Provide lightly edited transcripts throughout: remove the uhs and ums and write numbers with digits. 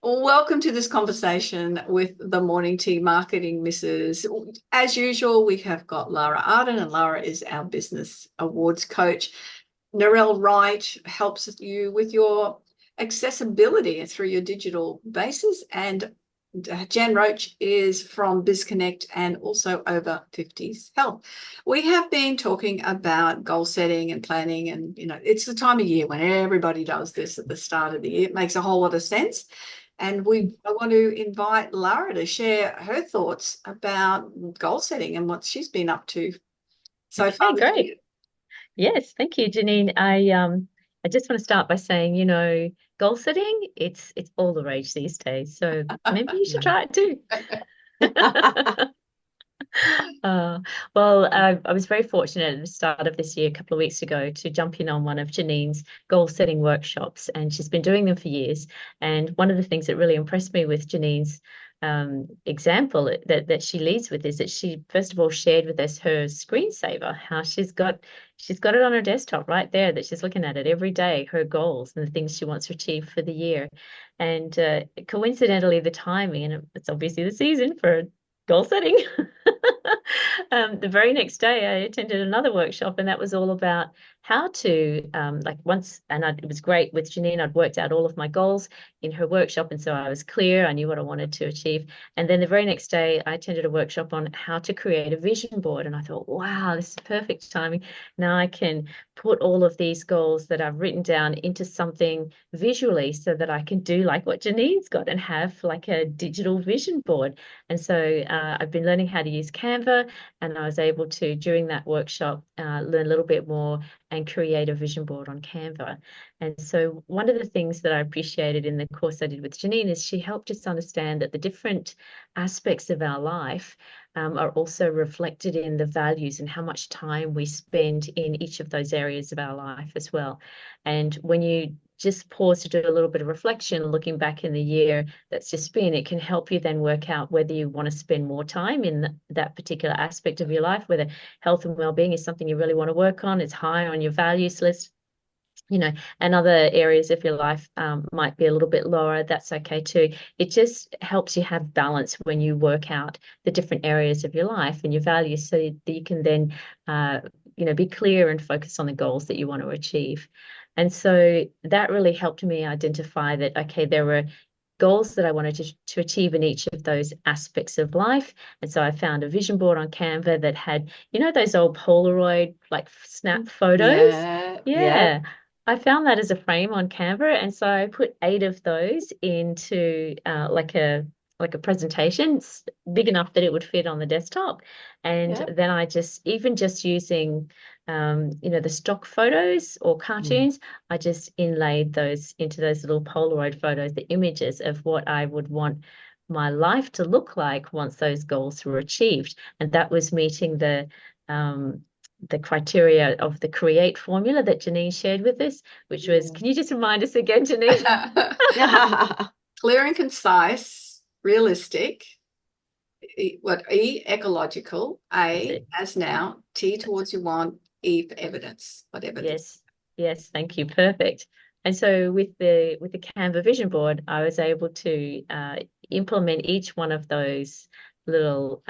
Welcome to this conversation with the Morning Tea Marketing Missus. As usual, we have got Lara Arden, and Lara is our business awards coach. Narelle Wright helps you with your accessibility through your digital bases, and Jan Roach is from BizConnect and also Over 50s Health. We have been talking about goal setting and planning, and it's the time of year when everybody does this at the start of the year. It makes a whole lot of sense. And I want to invite Lara to share her thoughts about goal setting and what she's been up to so far Okay, this great. year. Yes, thank you, Janine. I just want to start by saying, goal setting, it's all the rage these days. So maybe you should try it too. Uh, I was very fortunate at the start of this year, a couple of weeks ago, to jump in on one of Janine's goal setting workshops, and she's been doing them for years. And one of the things that really impressed me with Janine's example that she leads with is that she first of all shared with us her screensaver, how she's got it on her desktop right there, that she's looking at it every day, her goals and the things she wants to achieve for the year. And coincidentally, the timing, and it's obviously the season for goal setting. The very next day, I attended another workshop, and that was all about how to, it was great with Janine. I'd worked out all of my goals in her workshop, and so I was clear. I knew what I wanted to achieve. And then the very next day, I attended a workshop on how to create a vision board, and I thought, wow, this is perfect timing. Now I can put all of these goals that I've written down into something visually so that I can do like what Janine's got and have like a digital vision board. And so I've been learning how to use Canva, and I was able to, during that workshop, learn a little bit more and create a vision board on Canva. And so one of the things that I appreciated in the course I did with Janine is she helped us understand that the different aspects of our life are also reflected in the values and how much time we spend in each of those areas of our life as well. And when you just pause to do a little bit of reflection, looking back in the year that's just been, it can help you then work out whether you want to spend more time in that particular aspect of your life, whether health and well-being is something you really want to work on, it's high on your values list, and other areas of your life might be a little bit lower. That's okay too. It just helps you have balance when you work out the different areas of your life and your values so that you can then, be clear and focus on the goals that you want to achieve. And so that really helped me identify that, okay, there were goals that I wanted to achieve in each of those aspects of life. And so I found a vision board on Canva that had, those old Polaroid like snap photos. Yeah, yeah. Yeah. I found that as a frame on Canva, and so I put 8 of those into like a presentation big enough that it would fit on the desktop. And Yeah. then I just using the stock photos or Mm. cartoons, I just inlaid those into those little Polaroid photos, the images of what I would want my life to look like once those goals were achieved. And that was meeting the criteria of the create formula that Janine shared with us, which was, Mm. can you just remind us again, Janine? Clear and concise, realistic. Ecological, That's A, it. as now, T That's towards you want, E for evidence, whatever this. Yes, yes, thank you. Perfect. And so with the Canva vision board, I was able to implement each one of those little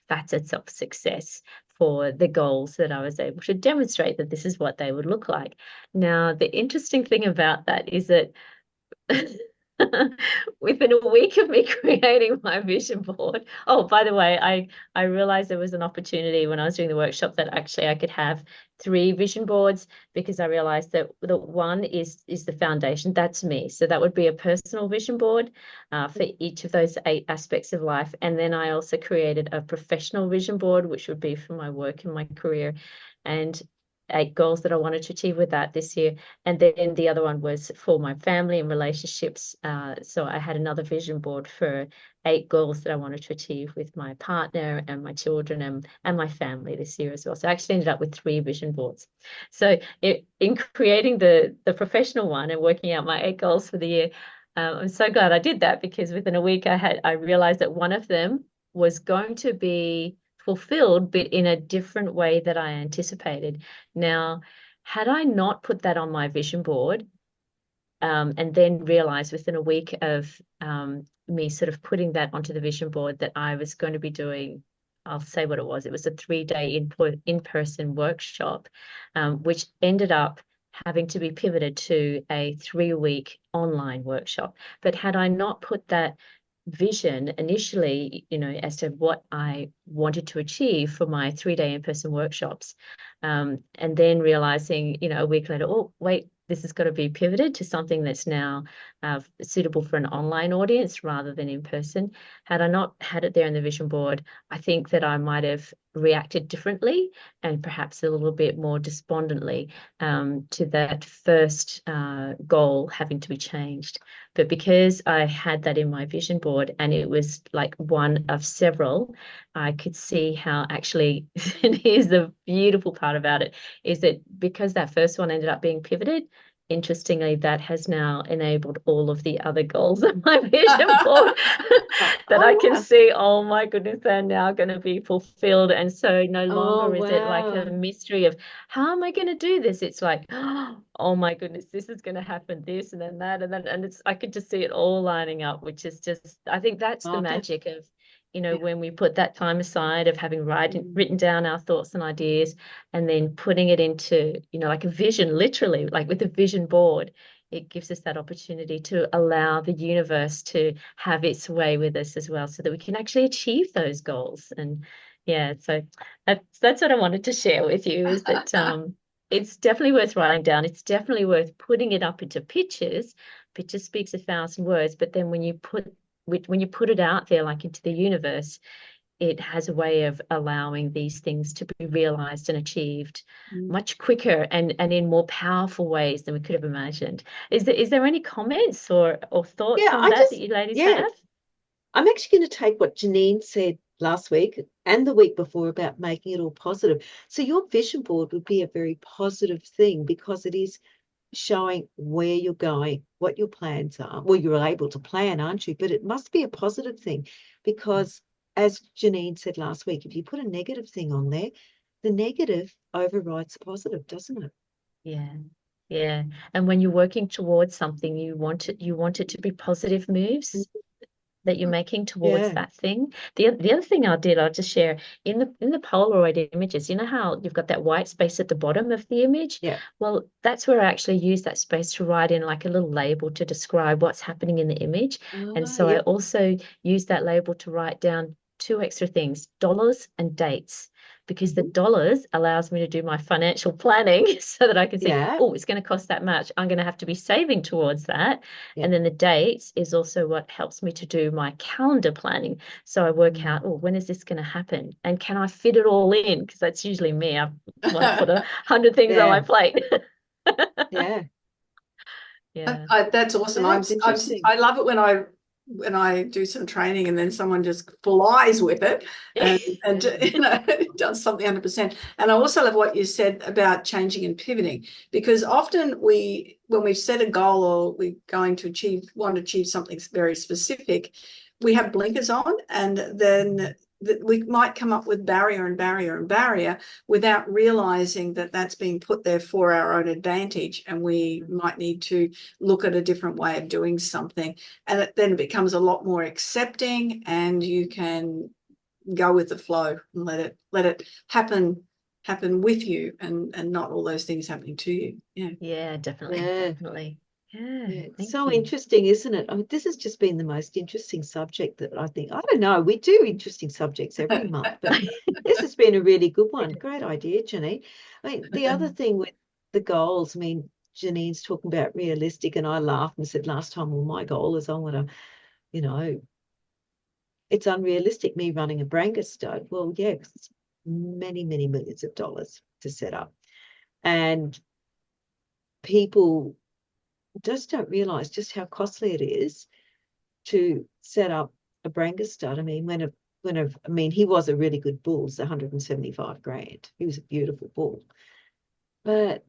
facets of success for the goals that I was able to demonstrate that this is what they would look like. Now, the interesting thing about that is that within a week of me creating my vision board. Oh, by the way, I realized there was an opportunity when I was doing the workshop that actually I could have 3 vision boards, because I realized that the one is the foundation. That's me. So that would be a personal vision board for each of those 8 aspects of life. And then I also created a professional vision board, which would be for my work and my career. And 8 goals that I wanted to achieve with that this year. And then the other one was for my family and relationships. So I had another vision board for 8 goals that I wanted to achieve with my partner and my children and my family this year as well. So I actually ended up with 3 vision boards. So in creating the professional one and working out my 8 goals for the year, I'm so glad I did that, because within a week I realized that one of them was going to be fulfilled, but in a different way that I anticipated. Now, had I not put that on my vision board, And then realized within a week of me sort of putting that onto the vision board that I was going to be doing, I'll say what it was. It was a 3-day in-person workshop, which ended up having to be pivoted to a 3-week online workshop. But had I not put that vision initially, as to what I wanted to achieve for my 3-day in-person workshops, and then realizing, a week later, oh, wait, this has got to be pivoted to something that's now suitable for an online audience rather than in person. Had I not had it there in the vision board, I think that I might have reacted differently and perhaps a little bit more despondently to that first goal having to be changed. But because I had that in my vision board and it was like one of several, I could see how actually, and here's the beautiful part about it, is that because that first one ended up being pivoted, interestingly, that has now enabled all of the other goals of my vision board that I can wow. see, oh my goodness, they're now going to be fulfilled. And so no Oh, longer is it like a wow. mystery of how am I going to do this? It's like, oh my goodness, this is going to happen, this and then that. And then, and I could just see it all lining up, which is just, I think that's the Oh, magic of, yeah. when we put that time aside of having Mm. written down our thoughts and ideas and then putting it into, like a vision, literally, like with a vision board, it gives us that opportunity to allow the universe to have its way with us as well, so that we can actually achieve those goals. And yeah, so that's what I wanted to share with you, is that it's definitely worth writing down. It's definitely worth putting it up into pictures. Picture speaks 1,000 words, but then when you put it out there, like into the universe, it has a way of allowing these things to be realized and achieved Mm. much quicker and in more powerful ways than we could have imagined. Is there any comments or thoughts Yeah, on that you ladies yeah, have? I'm actually going to take what Janine said last week and the week before about making it all positive. So your vision board would be a very positive thing because it is showing where you're going, what your plans are. Well, you're able to plan, aren't you? But it must be a positive thing because, as Janine said last week, if you put a negative thing on there, the negative overrides the positive, doesn't it? Yeah. Yeah. And when you're working towards something, you want it to be positive moves that you're making towards Yeah, that thing. The other thing I'll just share in the Polaroid images, you know how you've got that white space at the bottom of the image? yeah. Well, that's where I actually use that space to write in like a little label to describe what's happening in the image. And Ah, so I yep. also use that label to write down two extra things, dollars and dates, because the Mhm. dollars allows me to do my financial planning so that I can see, Yeah, oh, it's going to cost that much. I'm going to have to be saving towards that. yeah. And then the dates is also what helps me to do my calendar planning. So I work Mm. out, oh, when is this going to happen? And can I fit it all in? Because that's usually me. I want to put 100 things on my Yeah, plate. yeah. Yeah. That's awesome. Yeah, that's interesting. I love it when I do some training and then someone just flies with it and Yeah. does something 100%. And I also love what you said about changing and pivoting, because often when we've set a goal or we're going to want to achieve something very specific, we have blinkers on, and then we might come up with barrier and barrier and barrier without realizing that that's being put there for our own advantage, and we might need to look at a different way of doing something, and then it becomes a lot more accepting, and you can go with the flow and let it happen with you, and not all those things happening to you. Yeah. Yeah, definitely. Yeah. Definitely. Yeah. Yeah, it's Thank so you. interesting, isn't it? I mean, this has just been the most interesting subject that I think. I don't know, we do interesting subjects every month, but this has been a really good one. Great idea, Janine. I mean, the other thing with the goals, I mean, Janine's talking about realistic, and I laughed and said last time, well, my goal is I want to, you know, it's unrealistic me running a Brangus stud. Well, yeah, 'cause it's many, many millions of dollars to set up. And people just don't realize just how costly it is to set up a Brangus stud. I mean, I mean, he was a really good bull, it's 175 grand. He was a beautiful bull. But,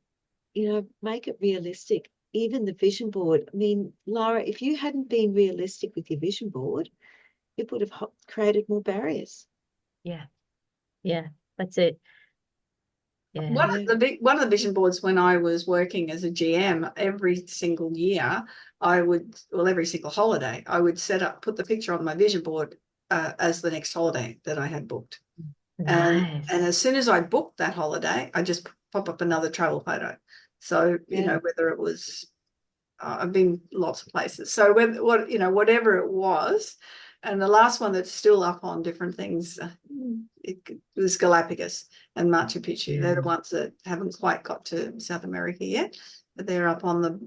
make it realistic. Even the vision board. I mean, Lara, if you hadn't been realistic with your vision board, it would have created more barriers. Yeah. Yeah. That's it. Yeah. One of the vision boards when I was working as a GM, every single year every single holiday, I would put the picture on my vision board as the next holiday that I had booked. Nice. And as soon as I booked that holiday, I just pop up another travel photo. So, whether it was, I've been lots of places. So whatever it was, and the last one that's still up on different things, it was Galapagos and Machu Picchu. Yeah. They're the ones that haven't quite got to South America yet, but they're up on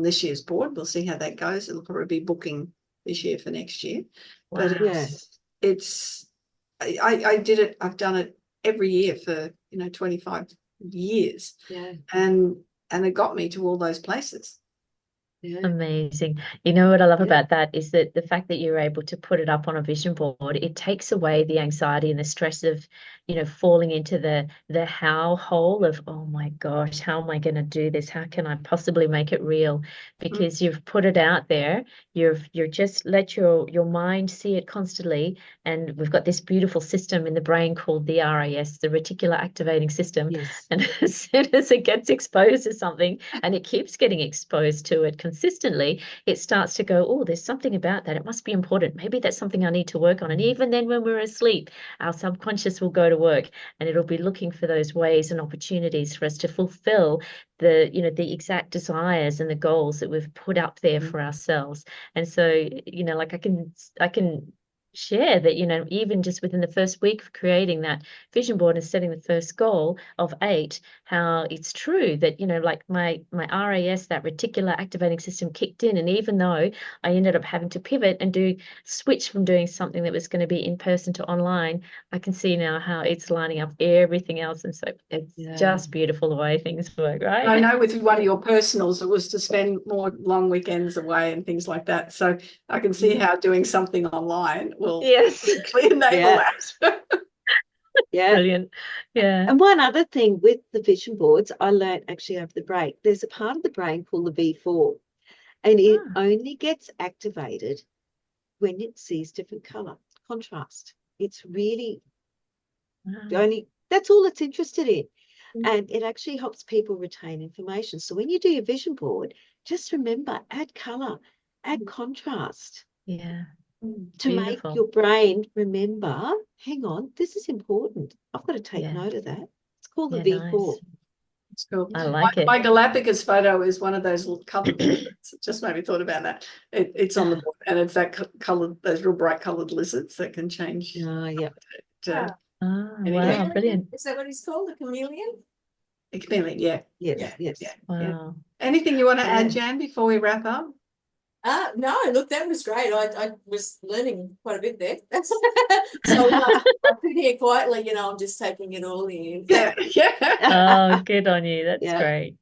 this year's board. We'll see how that goes. It'll probably be booking this year for next year. Wow. But I did it. I've done it every year for 25 years. Yeah. And it got me to all those places. Yeah. Amazing. You know what I love about that is that the fact that you're able to put it up on a vision board, it takes away the anxiety and the stress of, falling into the how hole of, oh my gosh, how am I going to do this? How can I possibly make it real? Because you've put it out there, you're just let your mind see it constantly. And we've got this beautiful system in the brain called the RAS, the reticular activating system. Yes. And as soon as it gets exposed to something, and it keeps getting exposed to it consistently, it starts to go, oh, there's something about that. It must be important. Maybe that's something I need to work on. And even then, when we're asleep, our subconscious will go to work and it'll be looking for those ways and opportunities for us to fulfill the exact desires and the goals that we've put up there for ourselves. And so, like I can share that, even just within the first week of creating that vision board and setting the first goal of 8, how it's true that, like my RAS, that reticular activating system kicked in. And even though I ended up having to pivot and switch from doing something that was going to be in person to online, I can see now how it's lining up everything else. And so it's just beautiful the way things work, right? I know with one of your personals, it was to spend more long weekends away and things like that. So I can see how doing something online will enable that. Yeah. Brilliant. Yeah. And one other thing with the vision boards, I learned actually over the break, there's a part of the brain called the V4, and it only gets activated when it sees different color, contrast. It's really that's all it's interested in. And it actually helps people retain information. So when you do your vision board, just remember, add color, add contrast. Yeah. To make your brain remember, hang on, this is important. I've got to take note of that. It's called the V4. Nice. It's cool. I like it. My Galapagos photo is one of those coloured lizards. It just made me thought about that. It's on the board, and it's that coloured, those real bright coloured lizards that can change. Wow, brilliant. Is that what he's called, a chameleon? A chameleon, yeah. Yes. Wow. Yeah. Anything you want to add, Jan, before we wrap up? No, look, that was great. I was learning quite a bit there. So I sit here quietly, I'm just taking it all in. Yeah. Oh, good on you. That's great.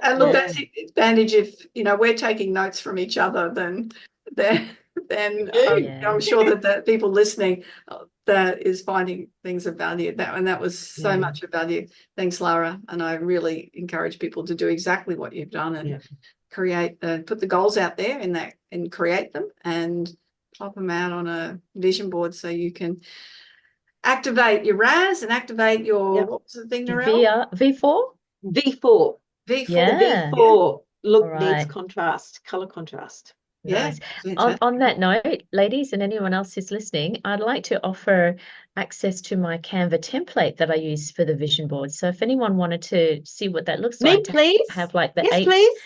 And look, that's the advantage if we're taking notes from each other, then I'm sure that the people listening that is finding things of value. That was so much of value. Thanks, Lara. And I really encourage people to do exactly what you've done and put the goals out there and create them and plop them out on a vision board so you can activate your RAS and activate your what was the thing, Narelle? V4? V4. Yeah. V4 needs contrast, color contrast. Nice. On that note, ladies and anyone else who's listening, I'd like to offer access to my Canva template that I use for the vision board. So if anyone wanted to see what that looks like, please. Have like the 8 please.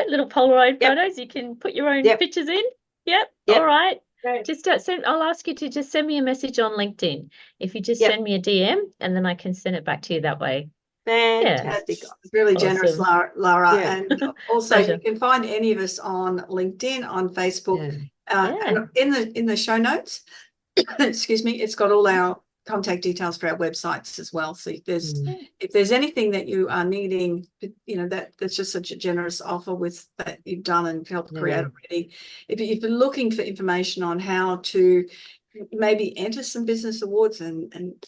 Little Polaroid photos, you can put your own pictures in. All right. Great. Just I'll ask you to just send me a message on LinkedIn. If you just send me a DM, and then I can send it back to you that way. Fantastic. That's really generous, Lara. And also Pleasure. you can find any of us on LinkedIn, on Facebook, and in the show notes, excuse me, it's got all our contact details for our websites as well. So if there's anything that you are needing, that's just such a generous offer with that you've done and helped create already. If you're looking for information on how to maybe enter some business awards and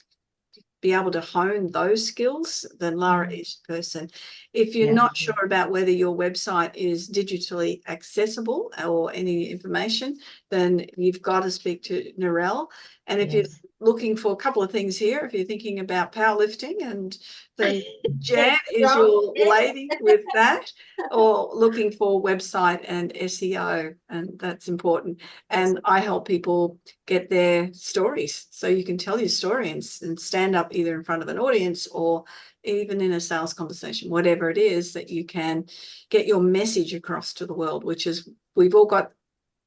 be able to hone those skills, then Lara is the person. If you're not sure about whether your website is digitally accessible or any information, then you've got to speak to Narelle. And if you're looking for a couple of things here. If you're thinking about powerlifting, and then Jan is your lady with that, or looking for website and SEO, and that's important. And I help people get their stories, so you can tell your story and stand up either in front of an audience or even in a sales conversation, whatever it is, that you can get your message across to the world, which is, we've all got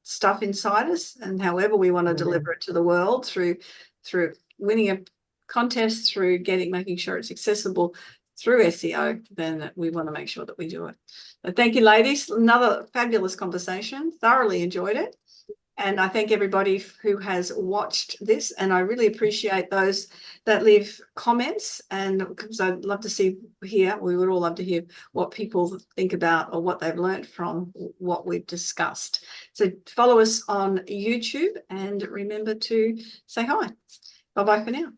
stuff inside us, and however we want to deliver it to the world through winning a contest, through making sure it's accessible through SEO, then we want to make sure that we do it. So thank you, ladies. Another fabulous conversation. Thoroughly enjoyed it. And I thank everybody who has watched this, and I really appreciate those that leave comments, and because I'd love to we would all love to hear what people think about or what they've learned from what we've discussed. So follow us on YouTube and remember to say hi. Bye-bye for now.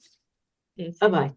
Yes. Bye-bye.